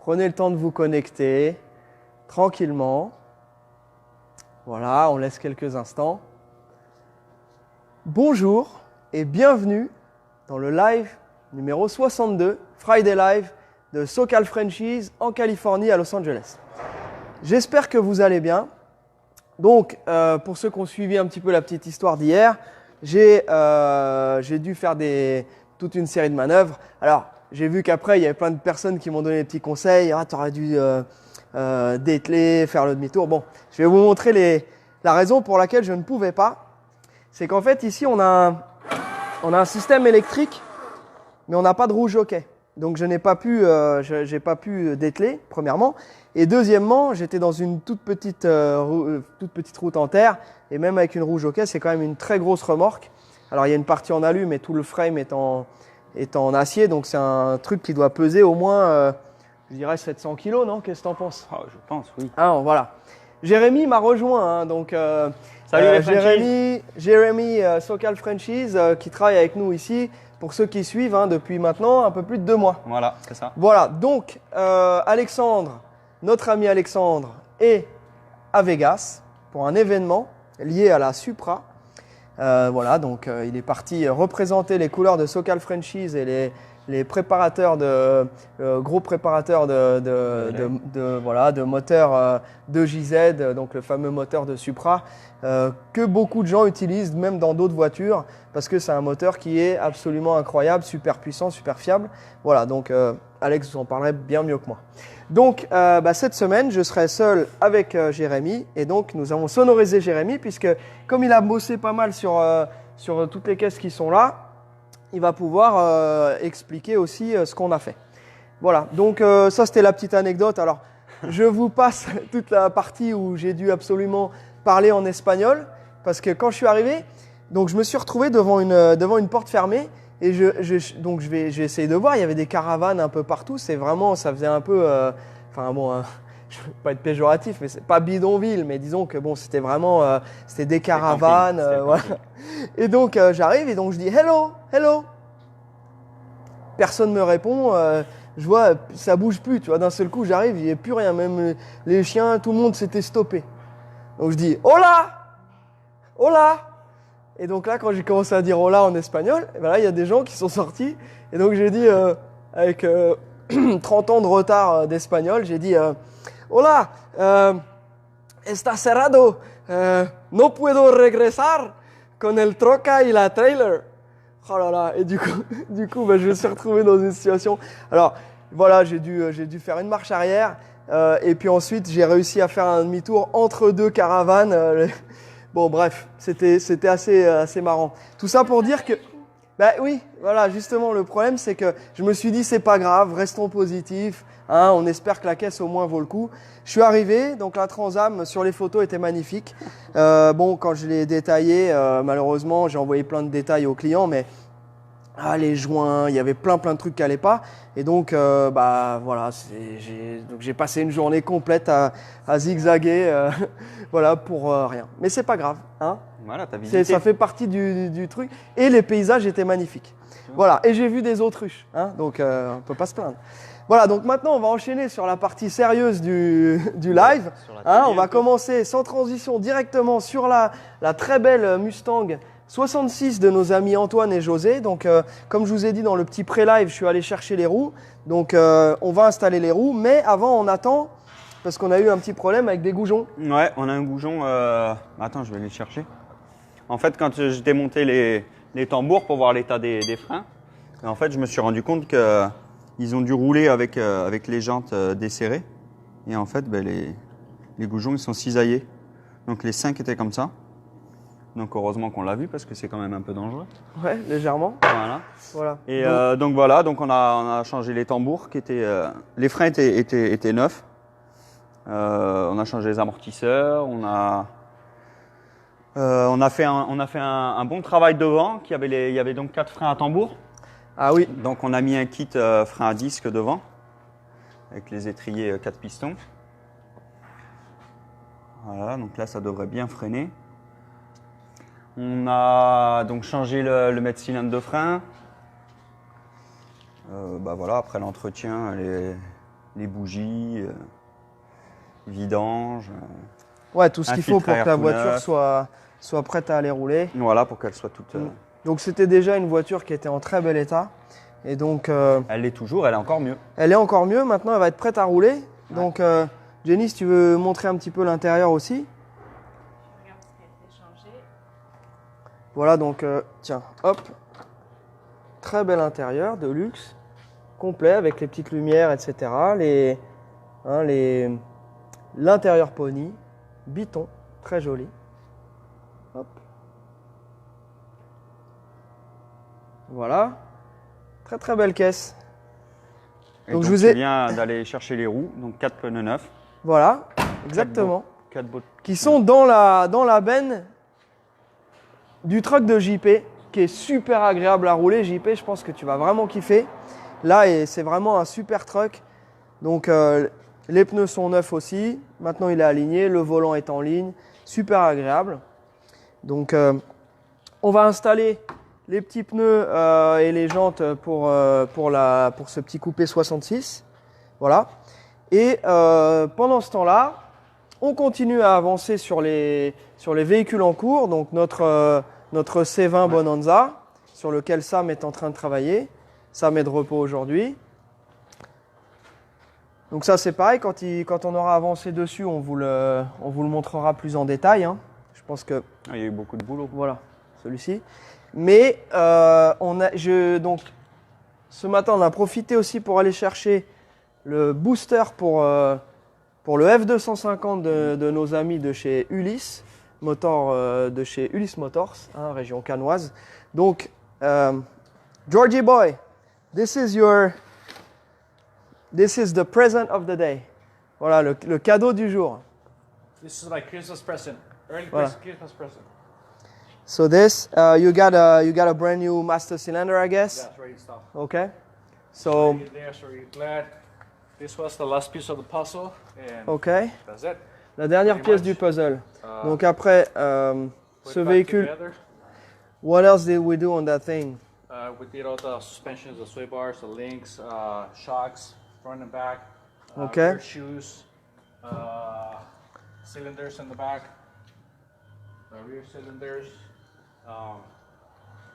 Prenez le temps de vous connecter tranquillement. Voilà, on laisse quelques instants. Bonjour et bienvenue dans le live numéro 62, Friday Live de SoCal Frenchies en Californie à Los Angeles. J'espère que vous allez bien. Donc, pour ceux qui ont suivi un petit peu la petite histoire d'hier, j'ai dû faire toute une série de manœuvres. Alors, j'ai vu qu'après, il y avait plein de personnes qui m'ont donné des petits conseils. Ah, tu aurais dû dételer, faire le demi-tour. Bon, je vais vous montrer la raison pour laquelle je ne pouvais pas. C'est qu'en fait, ici, on a un système électrique, mais on n'a pas de roue jockey. Donc, je n'ai pas pu, j'ai pas pu dételer, premièrement. Et deuxièmement, j'étais dans une toute petite route en terre. Et même avec une roue jockey, c'est quand même une très grosse remorque. Alors, il y a une partie en alu, mais tout le frame est en acier. Donc, c'est un truc qui doit peser au moins, je dirais, 700 kg, non? Qu'est-ce que tu en penses? Oh, je pense, oui. Ah, voilà. Jérémy m'a rejoint. Hein, donc, salut les Frenchies. Jérémy SoCal Frenchies, qui travaille avec nous ici. Pour ceux qui suivent, hein, depuis maintenant un peu plus de 2 mois. Voilà, c'est ça. Voilà, donc Alexandre, notre ami Alexandre, est à Vegas pour un événement lié à la Supra. Voilà, donc il est parti représenter les couleurs de SoCal Frenchies et les préparateurs gros préparateurs de moteurs 2JZ, donc le fameux moteur de Supra, que beaucoup de gens utilisent même dans d'autres voitures parce que c'est un moteur qui est absolument incroyable, super puissant, super fiable. Voilà, donc Alex vous en parlerait bien mieux que moi. Donc cette semaine, je serai seul avec Jérémy et donc nous avons sonorisé Jérémy puisque comme il a bossé pas mal sur toutes les caisses qui sont là, il va pouvoir expliquer aussi ce qu'on a fait. Voilà, donc ça c'était la petite anecdote. Alors, je vous passe toute la partie où j'ai dû absolument parler en espagnol parce que quand je suis arrivé, donc je me suis retrouvé devant une porte fermée et donc je vais essayer de voir. Il y avait des caravanes un peu partout. C'est vraiment, ça faisait un peu, je ne veux pas être péjoratif, mais c'est pas bidonville, mais disons que bon, c'était vraiment, c'était des caravanes, voilà. Et donc j'arrive et donc je dis hello, hello. Personne me répond. Je vois, ça bouge plus, tu vois. D'un seul coup, j'arrive, il n'y a plus rien. Même les chiens, tout le monde s'était stoppé. Donc je dis hola, hola. Et donc là, quand j'ai commencé à dire hola en espagnol, et ben là, il y a des gens qui sont sortis. Et donc j'ai dit avec 30 ans de retard d'espagnol, j'ai dit hola, está cerrado, no puedo regresar con el troca y la trailer. Oh là là, et du coup je me suis retrouvé dans une situation. Alors voilà, j'ai dû faire une marche arrière et puis ensuite j'ai réussi à faire un demi-tour entre deux caravanes. Bon bref, c'était assez marrant. Tout ça pour dire que bah oui, voilà, justement le problème c'est que je me suis dit c'est pas grave, restons positifs. Hein, on espère que la caisse au moins vaut le coup. Je suis arrivé, donc la Transam sur les photos était magnifique. Bon, quand je l'ai détaillé, malheureusement, j'ai envoyé plein de détails aux clients, mais les joints, il y avait plein de trucs qui n'allaient pas. Et donc, voilà, j'ai passé une journée complète à zigzaguer, voilà, pour rien. Mais c'est pas grave, hein. Voilà, t'as visité. Ça fait partie du truc. Et les paysages étaient magnifiques. Voilà, et j'ai vu des autruches, hein, donc on peut pas se plaindre. Voilà, donc maintenant on va enchaîner sur la partie sérieuse du live. Hein, on va commencer sans transition directement sur la très belle Mustang 66 de nos amis Antoine et José. Donc comme je vous ai dit dans le petit pré-live, je suis allé chercher les roues. Donc on va installer les roues, mais avant on attend parce qu'on a eu un petit problème avec des goujons. Ouais, on a un goujon. Attends, je vais les chercher. En fait, quand j'ai démonté les tambours pour voir l'état des freins, en fait, je me suis rendu compte que ils ont dû rouler avec les jantes desserrées. Et en fait, les goujons, ils sont cisaillés. Donc les 5 étaient comme ça. Donc heureusement qu'on l'a vu parce que c'est quand même un peu dangereux. Ouais, légèrement. Voilà. Et donc voilà, donc on a changé les tambours qui étaient, les freins étaient neufs. On a changé les amortisseurs. On a fait un bon travail devant. Il y avait donc 4 freins à tambour. Ah oui. Donc on a mis un kit frein à disque devant avec les étriers 4 pistons. Voilà, donc là ça devrait bien freiner. On a donc changé le mètre-cylindre de frein. Voilà, après l'entretien, les bougies, vidange. Ouais, tout ce qu'il faut pour que ta tout voiture neuf. soit prête à aller rouler. Voilà, pour qu'elle soit toute. Donc c'était déjà une voiture qui était en très bel état. Et donc Elle l'est toujours, elle est encore mieux. elle est encore mieux. Maintenant, elle va être prête à rouler. Donc Jenny, si tu veux montrer un petit peu l'intérieur aussi. Regarde ce qui a été changé. Voilà, donc tiens, hop. Très bel intérieur, de luxe, complet avec les petites lumières, etc. L'intérieur pony, biton, très joli. Hop. Voilà. Très très belle caisse. Et Donc, donc, je vous tu ai- viens d'aller chercher les roues, donc 4 pneus neufs. Voilà, exactement. 4 beaux. Qui sont dans la benne du truck de JP, qui est super agréable à rouler. JP, je pense que tu vas vraiment kiffer. Là, c'est vraiment un super truck. Donc, les pneus sont neufs aussi. Maintenant, il est aligné. Le volant est en ligne. Super agréable. Donc, on va installer les petits pneus et les jantes pour ce petit coupé 66. Voilà. Et pendant ce temps-là, on continue à avancer sur les véhicules en cours. Donc, notre C20 Bonanza, sur lequel Sam est en train de travailler. Sam est de repos aujourd'hui. Donc ça c'est pareil, quand on aura avancé dessus, on vous le montrera plus en détail. Hein. Je pense que Il y a eu beaucoup de boulot. voilà, celui-ci. Mais donc ce matin on a profité aussi pour aller chercher le booster pour le F250 de nos amis de chez Ulysse de chez Ulysse Motors, hein, région cannoise. Donc Georgie boy, this is the present of the day. Voilà le cadeau du jour. This is my Christmas present. Early Voilà. Christmas present. So this you got a brand new master cylinder, I guess. Yeah, it's ready to stop. Okay. So There, so we're glad. This was the last piece of the puzzle, and okay. that's it. La dernière Pretty pièce much. du puzzle. Uh, Donc après put ce it back véhicule, together. what else did we do on that thing? We did all the suspensions, the sway bars, the links, shocks, front and back. Okay. Rear shoes, cylinders in the back. The rear cylinders.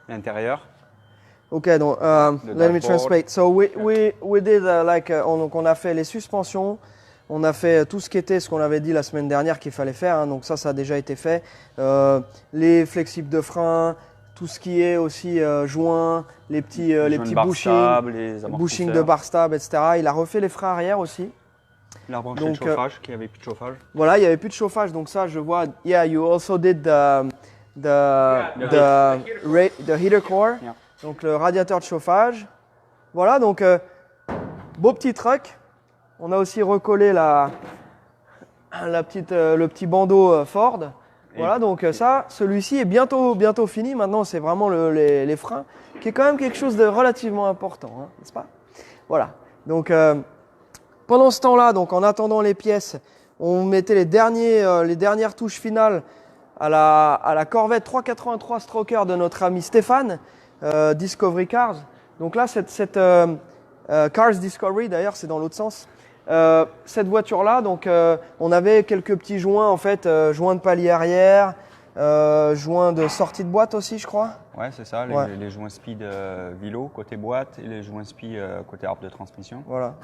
L'intérieur. Okay, donc The let me dashboard. translate. So we did donc on a fait les suspensions, on a fait tout ce qui était ce qu'on avait dit la semaine dernière qu'il fallait faire. Hein, donc ça a déjà été fait. Les flexibles de frein, tout ce qui est aussi joints, les petits barres bushings, stables, les bushing amortisseurs. de barre stable, etc. Il a refait les freins arrière aussi. Il a rebranché le Donc, chauffage, qui avait plus de chauffage. Voilà, il n'y avait plus de chauffage, donc ça, je vois. Yeah, you also did the heater core, Yeah. donc le radiateur de chauffage. Voilà, donc beau petit truck. On a aussi recollé le petit bandeau Ford. Voilà, donc ça, celui-ci est bientôt fini. Maintenant, c'est vraiment les freins, qui est quand même quelque chose de relativement important, hein, n'est-ce pas? Voilà, donc pendant ce temps-là, donc en attendant les pièces, on mettait les dernières touches finales à la Corvette 383 Stroker de notre ami Stéphane, Discovery Cars. Donc là, cette Cars Discovery, d'ailleurs, c'est dans l'autre sens. Cette voiture-là, donc on avait quelques petits joints, en fait, joints de palier arrière, joints de sortie de boîte aussi, je crois. Ouais, c'est ça, Ouais. les joints speed Vilo côté boîte et les joints speed côté arbre de transmission. Voilà.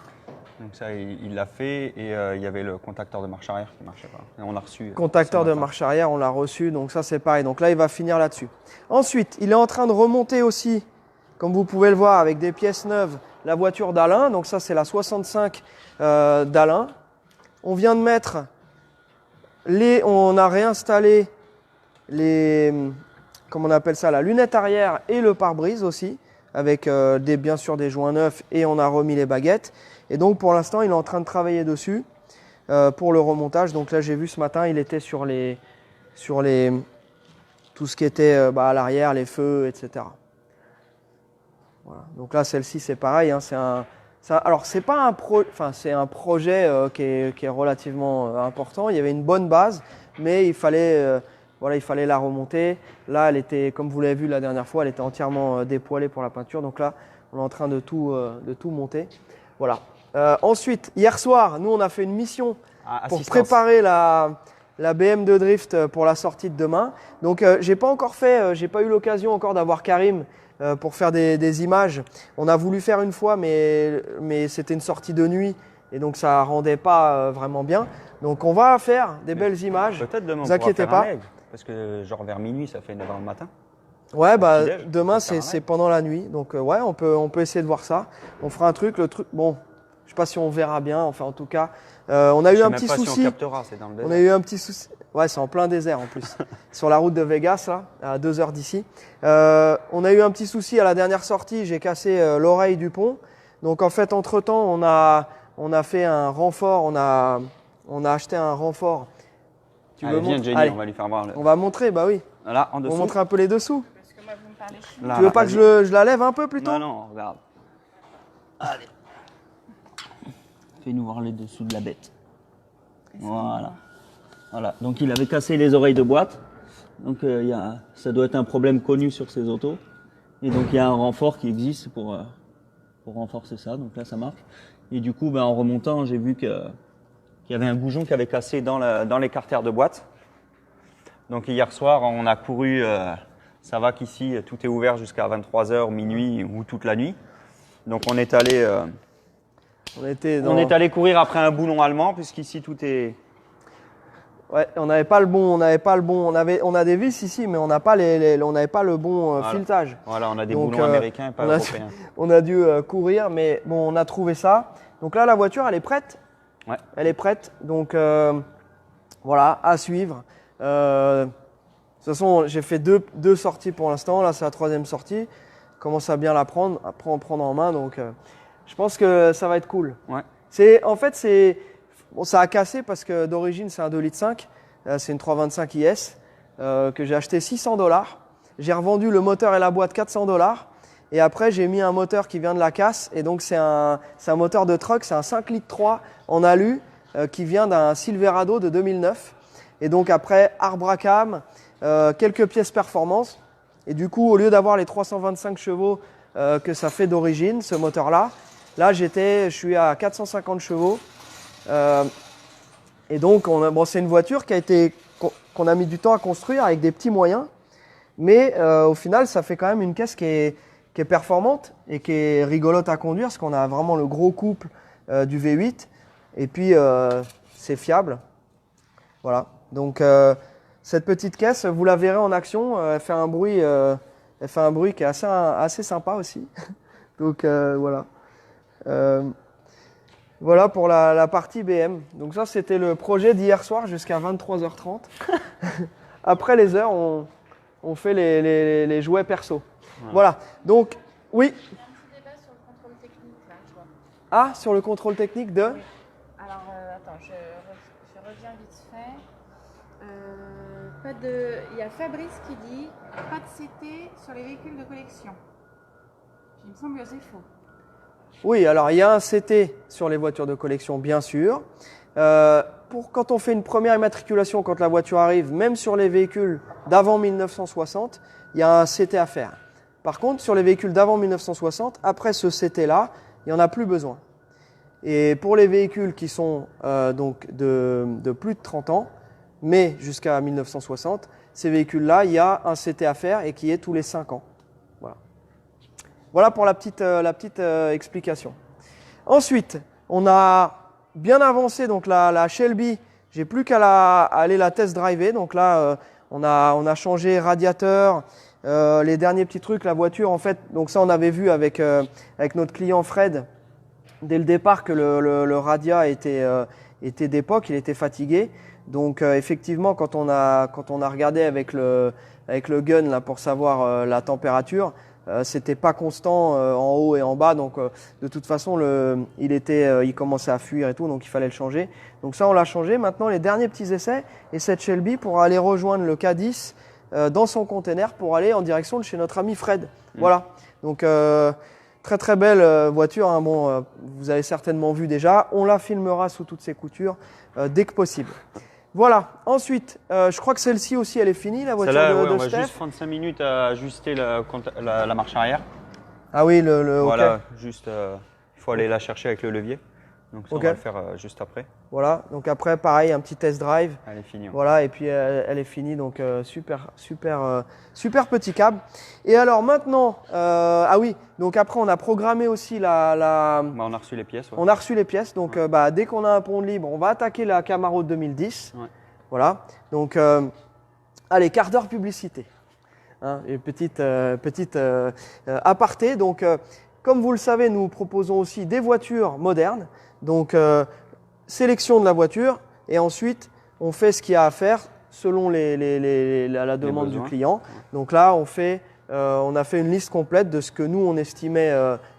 Donc ça, il l'a fait et il y avait le contacteur de marche arrière qui ne marchait pas. Et on l'a reçu. Contacteur ce de matin. marche arrière, on l'a reçu, donc ça c'est pareil. Donc là, il va finir là-dessus. Ensuite, il est en train de remonter aussi, comme vous pouvez le voir, avec des pièces neuves, la voiture d'Alain. Donc ça, c'est la 65 d'Alain. On vient de mettre on a réinstallé comment on appelle ça, la lunette arrière et le pare-brise aussi, avec bien sûr des joints neufs, et on a remis les baguettes. Et donc pour l'instant, il est en train de travailler dessus pour le remontage. Donc là, j'ai vu ce matin, il était sur tout ce qui était à l'arrière, les feux, etc. Voilà. Donc là, celle-ci, c'est pareil. Hein, alors, c'est pas c'est un projet qui est relativement important. Il y avait une bonne base, mais il fallait la remonter. Là, elle était, comme vous l'avez vu la dernière fois, elle était entièrement dépoilée pour la peinture. Donc là, on est en train de tout monter. Voilà. Ensuite, hier soir, nous on a fait une mission pour Assistance. préparer la BM de drift pour la sortie de demain. Donc j'ai pas encore fait, j'ai pas eu l'occasion encore d'avoir Karim pour faire des images. On a voulu faire une fois, mais c'était une sortie de nuit et donc ça rendait pas vraiment bien. Donc on va faire des belles images. Peut-être demain, Vous on pourra inquiétez faire un pas. live, parce que genre vers minuit, ça fait 9h le matin. Ouais, bah petit-déj, demain on peut faire un c'est live. pendant la nuit. Donc ouais, on peut essayer de voir ça. On fera un truc. Le truc, bon, je sais pas si on verra bien. Enfin en tout cas, on a eu Je sais un même petit pas souci. si on captera, c'est dans le On désert. a eu un petit souci. Ouais, c'est en plein désert en plus. Sur la route de Vegas, là, à 2 heures d'ici. On a eu un petit souci à la dernière sortie. J'ai cassé l'oreille du pont. Donc en fait, entre-temps, on a fait un renfort. On a acheté un renfort. Tu Allez, veux viens, montrer? Jenny, Allez, on va lui faire voir. on va montrer, bah oui. Là, en On dessous. va montrer un peu les dessous. Parce que moi, vous me parlez chinois. Là, Tu veux là, pas que vas-y. je la lève un peu plutôt? Non, non, regarde. Allez. Fais-nous voir les dessous de la bête. Voilà. Voilà. Donc il avait cassé les oreilles de boîte. Donc ça doit être un problème connu sur ces autos. Et donc il y a un renfort qui existe pour renforcer ça. Donc là ça marche. Et du coup, en remontant, j'ai vu qu'il y avait un goujon qui avait cassé dans les carters de boîte. Donc hier soir, on a couru. Ça va qu'ici, tout est ouvert jusqu'à 23h, minuit ou toute la nuit. Donc on est allé, On était dans... on est allé courir après un boulon allemand, puisqu'ici tout est... Ouais, on n'avait pas le bon, on a des vis ici, mais on n'a pas on n'avait pas le bon Voilà. filetage. Voilà, on a des Donc, boulons américains et pas on a, européens. on a dû courir, mais bon, on a trouvé ça. Donc là, la voiture, elle est prête. Ouais. Elle est prête. Donc voilà, à suivre. De toute façon, j'ai fait deux sorties pour l'instant. Là, c'est la troisième sortie. Je commence à bien la prendre, prendre en main. Donc je pense que ça va être cool. Ouais. Bon, ça a cassé parce que d'origine, c'est un 2,5 litres. C'est une 325 IS que j'ai acheté $600. J'ai revendu le moteur et la boîte $400. Et après, j'ai mis un moteur qui vient de la casse. Et donc, c'est un moteur de truck. C'est un 5,3 litres en alu qui vient d'un Silverado de 2009. Et donc, après, arbre à cam, quelques pièces performance. Et du coup, au lieu d'avoir les 325 chevaux que ça fait d'origine, ce moteur-là, là, je suis à 450 chevaux. Et donc, c'est une voiture qu'on a mis du temps à construire avec des petits moyens. Mais au final, ça fait quand même une caisse qui est performante et qui est rigolote à conduire parce qu'on a vraiment le gros couple du V8. Et puis, c'est fiable. Voilà. Donc, cette petite caisse, vous la verrez en action. Elle fait un bruit qui est assez sympa aussi. Donc, voilà. Voilà pour la partie BM. Donc ça, c'était le projet d'hier soir jusqu'à 23h30. Après les heures, on fait les jouets perso. Voilà. Donc, oui. Il y a un petit débat sur le contrôle technique, là, je vois. Ah, sur le contrôle technique de... Oui. Alors, attends, je reviens vite fait. Il y a Fabrice qui dit pas de CT sur les véhicules de collection. Il me semble que c'est faux. Oui, alors il y a un CT sur les voitures de collection, bien sûr. Quand on fait une première immatriculation, quand la voiture arrive, même sur les véhicules d'avant 1960, il y a un CT à faire. Par contre, sur les véhicules d'avant 1960, après ce CT-là, il n'y en a plus besoin. Et pour les véhicules qui sont donc de plus de 30 ans, mais jusqu'à 1960, ces véhicules-là, il y a un CT à faire et qui est tous les 5 ans. Voilà pour la petite explication. Ensuite, on a bien avancé donc la Shelby. J'ai plus qu'à aller la test driver. Donc là, on a changé radiateur, les derniers petits trucs, la voiture en fait. Donc ça, on avait vu avec notre client Fred dès le départ que le radia était d'époque, il était fatigué. Donc effectivement, quand on a regardé avec le gun là pour savoir la température. C'était pas constant en haut et en bas, donc de toute façon il commençait à fuir et tout, donc il fallait le changer. Donc ça on l'a changé. Maintenant les derniers petits essais et cette Shelby pourra aller rejoindre le K10 dans son container pour aller en direction de chez notre ami Fred. Voilà. Donc très très belle voiture. Hein. Bon, vous avez certainement vu déjà. On la filmera sous toutes ses coutures dès que possible. Voilà. Ensuite, je crois que celle-ci aussi, elle est finie, la voiture Celle-là, de on va Steph. juste prendre 5 minutes à ajuster la marche arrière. Ah oui, ok. Voilà, juste, il faut aller la chercher avec le levier. Donc ça, Ok. on va le faire juste après. Voilà, donc après, pareil, un petit test drive. Elle est finie. Voilà, et puis elle est finie, donc super petit câble. Et alors maintenant, ah oui, donc après on a programmé aussi Bah, on a reçu les pièces. Ouais. on a reçu les pièces, donc dès qu'on a un pont de libre, on va attaquer la Camaro de 2010. Ouais. Voilà, donc allez, quart d'heure publicité. Hein, et petite aparté, donc comme vous le savez, nous proposons aussi des voitures modernes, donc sélection de la voiture, et ensuite on fait ce qu'il y a à faire selon la demande du besoins. client. Donc là, on a fait une liste complète de ce que nous on estimait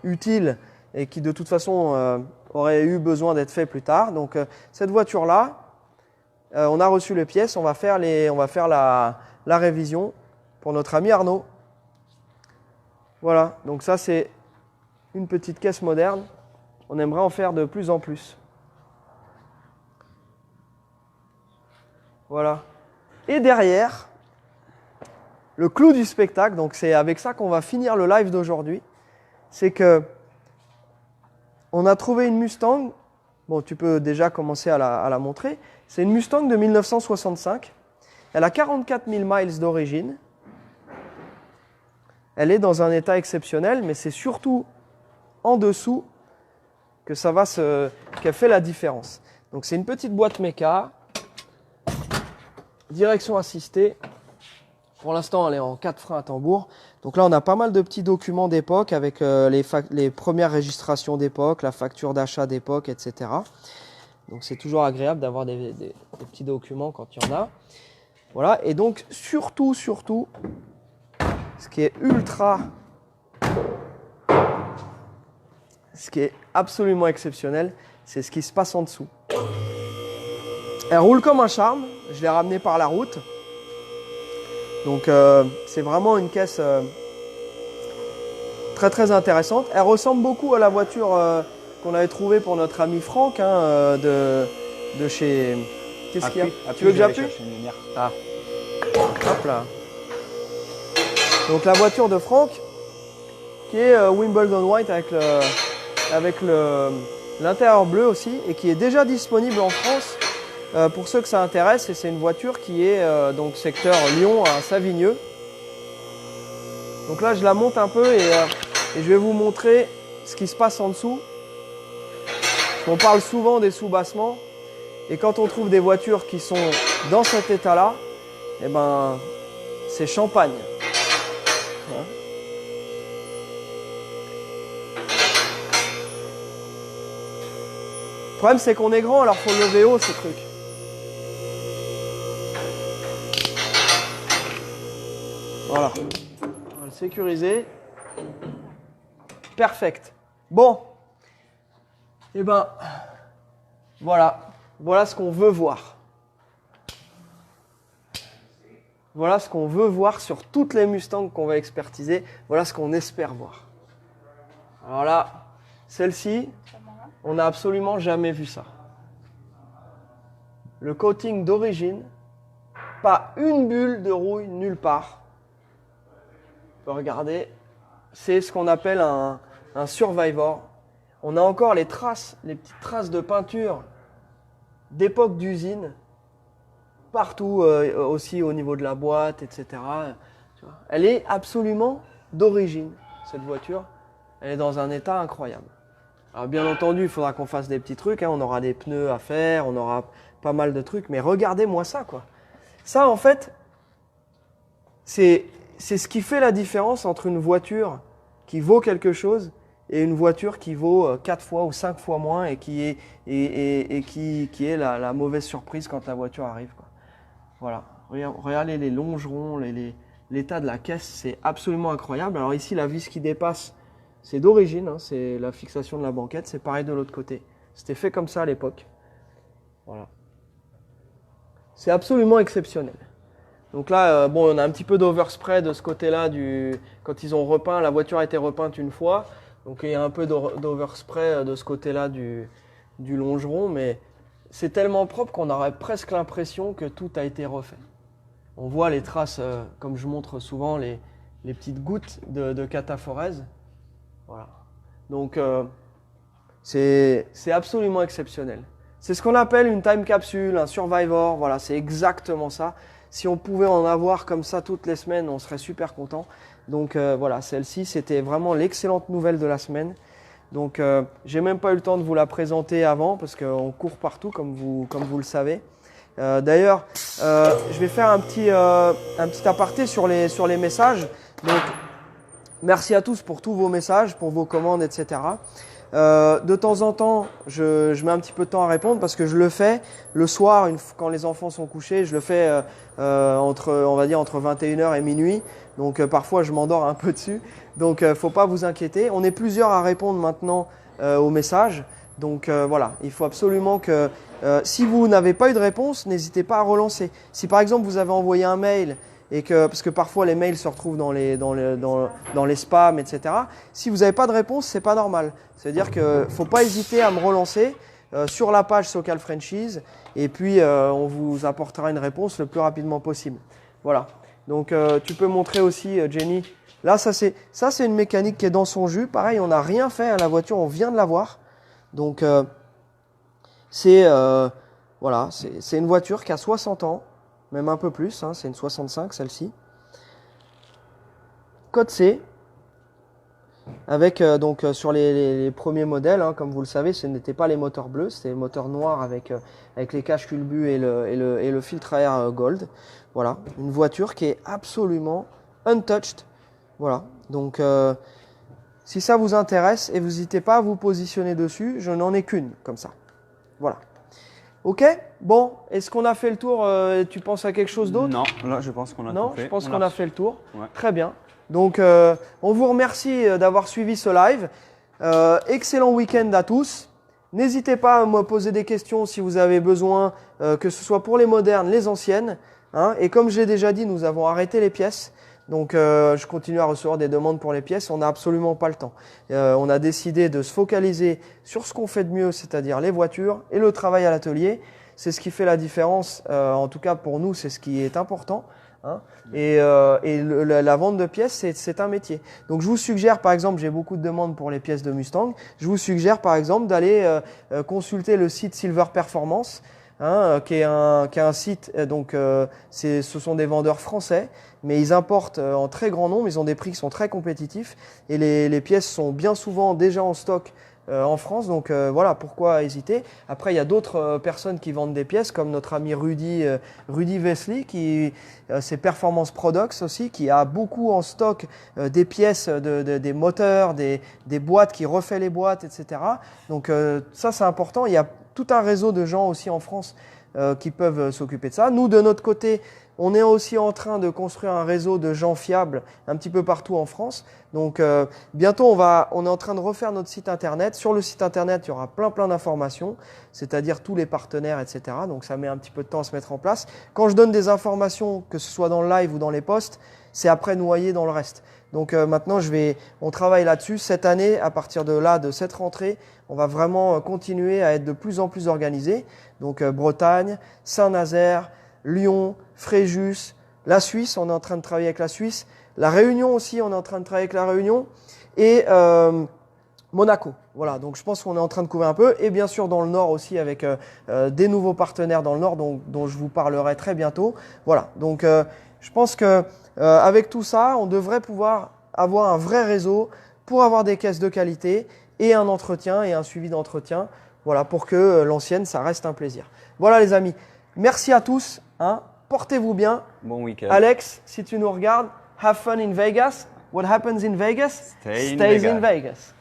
utile et qui de toute façon aurait eu besoin d'être fait plus tard. Donc cette voiture-là, on a reçu les pièces, on va faire la révision pour notre ami Arnaud. Voilà, donc ça c'est une petite caisse moderne. On aimerait en faire de plus en plus. Voilà. Et derrière, le clou du spectacle, donc c'est avec ça qu'on va finir le live d'aujourd'hui, c'est que on a trouvé une Mustang. Bon, tu peux déjà commencer à la montrer. C'est une Mustang de 1965. Elle a 44 000 miles d'origine. Elle est dans un état exceptionnel, mais c'est surtout en dessous que qu'elle fait la différence. Donc c'est une petite boîte méca, direction assistée. Pour l'instant, elle est en 4 freins à tambour. Donc là, on a pas mal de petits documents d'époque avec les premières registrations d'époque, la facture d'achat d'époque, etc. Donc c'est toujours agréable d'avoir des petits documents quand il y en a. Voilà, et donc surtout, ce qui est absolument exceptionnel, c'est ce qui se passe en dessous. Elle roule comme un charme, je l'ai ramenée par la route. Donc c'est vraiment une caisse très intéressante. Elle ressemble beaucoup à la voiture qu'on avait trouvée pour notre ami Franck de chez... Qu'est-ce qu'il y a? Tu veux que j'appuie? Ah. Hop là. Donc la voiture de Franck, qui est Wimbledon White avec l'intérieur bleu aussi, et qui est déjà disponible en France pour ceux que ça intéresse. Et c'est une voiture qui est donc secteur Lyon à Savigneux. Donc là je la monte un peu et je vais vous montrer ce qui se passe en dessous. On parle souvent des sous-bassements, et quand on trouve des voitures qui sont dans cet état-là, eh ben, c'est champagne. Hein? Le problème, c'est qu'on est grand, alors il faut lever haut ce truc. Voilà. On va le sécuriser. Perfect. Bon. Eh ben, voilà. Voilà ce qu'on veut voir. Voilà ce qu'on veut voir sur toutes les Mustangs qu'on va expertiser. Voilà ce qu'on espère voir. Alors là, celle-ci, on n'a absolument jamais vu ça. Le coating d'origine, pas une bulle de rouille nulle part. On peut regarder, c'est ce qu'on appelle un Survivor. On a encore les petites traces de peinture d'époque d'usine, partout aussi au niveau de la boîte, etc. Tu vois. Elle est absolument d'origine, cette voiture. Elle est dans un état incroyable. Alors bien entendu, il faudra qu'on fasse des petits trucs, hein. On aura des pneus à faire, on aura pas mal de trucs, mais regardez-moi ça, quoi. Ça, en fait, c'est ce qui fait la différence entre une voiture qui vaut quelque chose et une voiture qui vaut 4 fois ou 5 fois moins et qui est la mauvaise surprise quand la voiture arrive, quoi. Voilà, regardez les longerons, l'état de la caisse, c'est absolument incroyable. Alors ici, la vis qui dépasse, c'est d'origine, hein, c'est la fixation de la banquette, c'est pareil de l'autre côté. C'était fait comme ça à l'époque. Voilà. C'est absolument exceptionnel. Donc là, bon, on a un petit peu d'overspray de ce côté-là, quand ils ont repeint, la voiture a été repeinte une fois. Donc il y a un peu d'overspray de ce côté-là du longeron, mais c'est tellement propre qu'on aurait presque l'impression que tout a été refait. On voit les traces, comme je montre souvent, les petites gouttes de cataphorèse. Voilà. Donc C'est absolument exceptionnel. C'est ce qu'on appelle une time capsule, un survivor. Voilà, c'est exactement ça. Si on pouvait en avoir comme ça toutes les semaines, on serait super content. Donc voilà, celle-ci, c'était vraiment l'excellente nouvelle de la semaine. Donc j'ai même pas eu le temps de vous la présenter avant parce qu'on court partout comme vous le savez. D'ailleurs, je vais faire un petit aparté sur les messages. Donc merci à tous pour tous vos messages, pour vos commandes, etc. De temps en temps, je mets un petit peu de temps à répondre parce que je le fais le soir quand les enfants sont couchés. Je le fais on va dire entre 21h et minuit. Donc parfois je m'endors un peu dessus. Donc faut pas vous inquiéter. On est plusieurs à répondre maintenant aux messages. Donc voilà, il faut absolument que si vous n'avez pas eu de réponse, n'hésitez pas à relancer. Si par exemple vous avez envoyé un mail parce que parfois les mails se retrouvent dans les spams, etc. Si vous n'avez pas de réponse, c'est pas normal. C'est-à-dire que faut pas hésiter à me relancer sur la page Socal Franchise et puis on vous apportera une réponse le plus rapidement possible. Voilà. Donc tu peux montrer aussi Jenny. Là ça c'est une mécanique qui est dans son jus. Pareil, on n'a rien fait à la voiture, on vient de l'avoir. Donc voilà, c'est une voiture qui a 60 ans. Même un peu plus, hein, c'est une 65 celle-ci. Code C, avec donc sur les premiers modèles, hein, comme vous le savez, ce n'étaient pas les moteurs bleus, c'était les moteurs noirs avec les caches culbus et le filtre à air gold. Voilà, une voiture qui est absolument untouched. Voilà, donc si ça vous intéresse, et vous n'hésitez pas à vous positionner dessus, je n'en ai qu'une comme ça. Voilà. Ok, bon, est-ce qu'on a fait le tour? Tu penses à quelque chose d'autre? Non, là je pense qu'on a Non, tout fait. je pense qu'on a fait le tour. Ouais. Très bien. Donc, on vous remercie d'avoir suivi ce live. Excellent week-end à tous. N'hésitez pas à me poser des questions si vous avez besoin, que ce soit pour les modernes, les anciennes. Hein. Et comme je l'ai déjà dit, nous avons arrêté les pièces. Donc, je continue à recevoir des demandes pour les pièces. On n'a absolument pas le temps. On a décidé de se focaliser sur ce qu'on fait de mieux, c'est-à-dire les voitures et le travail à l'atelier. C'est ce qui fait la différence. En tout cas, pour nous, c'est ce qui est important. Hein. Et la vente de pièces, c'est un métier. Donc, je vous suggère, par exemple, j'ai beaucoup de demandes pour les pièces de Mustang. Je vous suggère, par exemple, d'aller consulter le site Silver Performance. Hein, qui est un site, donc ce sont des vendeurs français, mais ils importent en très grand nombre, ils ont des prix qui sont très compétitifs et les pièces sont bien souvent déjà en stock en France, donc voilà, pourquoi hésiter. Après, il y a d'autres personnes qui vendent des pièces, comme notre ami Rudy Wesley, c'est Performance Products aussi, qui a beaucoup en stock des pièces, des moteurs, des boîtes, qui refait les boîtes, etc. Donc ça, c'est important. Il y a tout un réseau de gens aussi en France qui peuvent s'occuper de ça. Nous, de notre côté, on est aussi en train de construire un réseau de gens fiables un petit peu partout en France. Donc bientôt, on est en train de refaire notre site internet. Sur le site internet, il y aura plein d'informations, c'est-à-dire tous les partenaires, etc. Donc ça met un petit peu de temps à se mettre en place. Quand je donne des informations, que ce soit dans le live ou dans les posts, c'est après noyé dans le reste. Donc maintenant, on travaille là-dessus. Cette année, à partir de là, de cette rentrée, on va vraiment continuer à être de plus en plus organisé. Donc Bretagne, Saint-Nazaire, Lyon, Fréjus, la Suisse, on est en train de travailler avec la Suisse. La Réunion aussi, on est en train de travailler avec la Réunion. Et Monaco. Voilà, donc je pense qu'on est en train de couvrir un peu. Et bien sûr dans le Nord aussi avec des nouveaux partenaires dans le Nord dont je vous parlerai très bientôt. Voilà, donc je pense que avec tout ça, on devrait pouvoir avoir un vrai réseau pour avoir des caisses de qualité et un entretien et un suivi d'entretien. Voilà, pour que l'ancienne, ça reste un plaisir. Voilà les amis, merci à tous. Hein. Portez-vous bien. Bon week-end. Alex, si tu nous regardes, have fun in Vegas. What happens in Vegas Stay in stays Vegas. in Vegas.